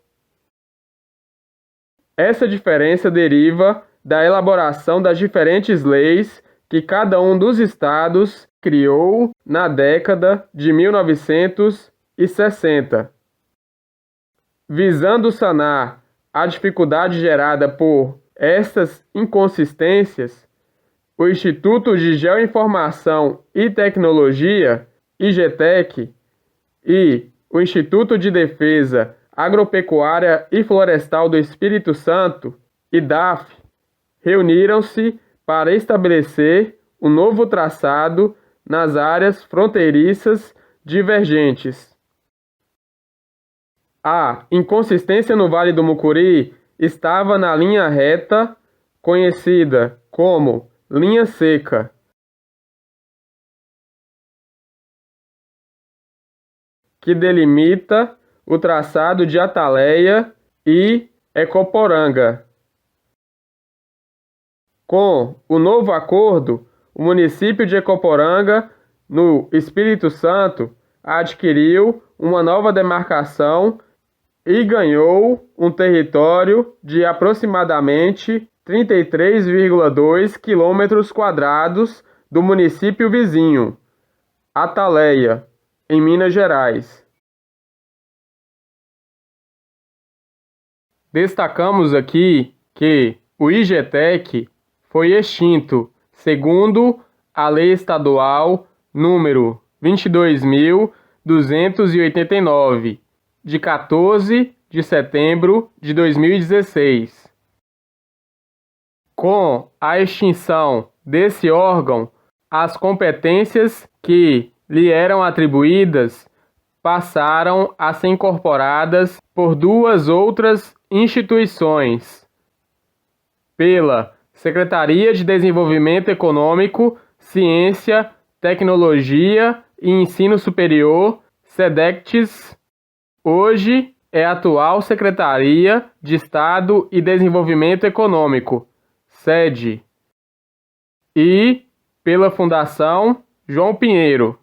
Essa diferença deriva da elaboração das diferentes leis que cada um dos estados criou na década de 1960. Visando sanar a dificuldade gerada por estas inconsistências, o Instituto de Geoinformação e Tecnologia, IGETEC, e o Instituto de Defesa Agropecuária e Florestal do Espírito Santo, IDAF, reuniram-se para estabelecer um novo traçado nas áreas fronteiriças divergentes. A inconsistência no Vale do Mucuri estava na linha reta, conhecida como linha seca. Que delimita o traçado de Ataleia e Ecoporanga. Com o novo acordo, o município de Ecoporanga, no Espírito Santo, adquiriu uma nova demarcação e ganhou um território de aproximadamente 33,2 km² do município vizinho, Ataleia, em Minas Gerais. Destacamos aqui que o IGETEC foi extinto segundo a Lei Estadual número 22.289, de 14 de setembro de 2016. Com a extinção desse órgão, as competências que lhe eram atribuídas passaram a ser incorporadas por duas outras instituições: pela Secretaria de Desenvolvimento Econômico, Ciência, Tecnologia e Ensino Superior, SEDECTES, hoje é a atual Secretaria de Estado e Desenvolvimento Econômico, SEDE, e pela Fundação João Pinheiro.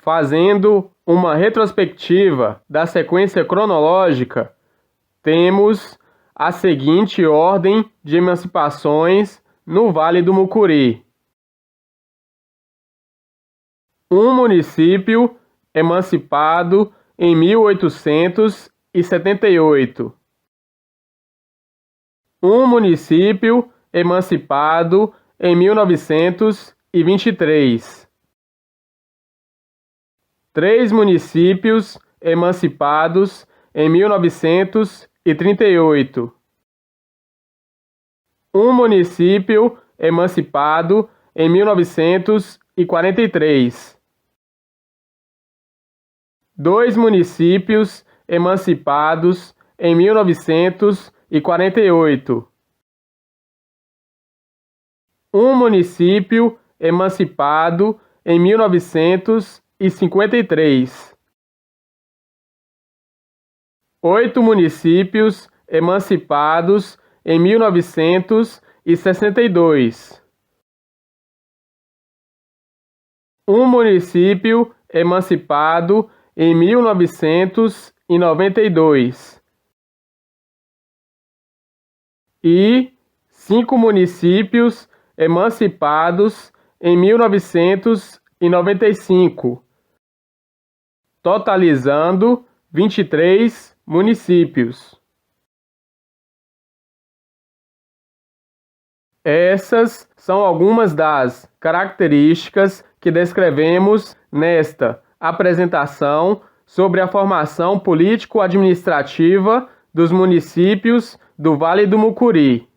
Fazendo uma retrospectiva da sequência cronológica, temos a seguinte ordem de emancipações no Vale do Mucuri. Um município emancipado em 1878. Um município emancipado em 1923. 3 municípios emancipados em 1938. Um município emancipado em 1943. 2 municípios emancipados em 1948. Um município emancipado em 1953. 8 municípios emancipados em 1962. Um município emancipado em 1992 e 5 municípios emancipados em 1995, totalizando 23 municípios. Essas são algumas das características que descrevemos nesta apresentação sobre a formação político-administrativa dos municípios do Vale do Mucuri.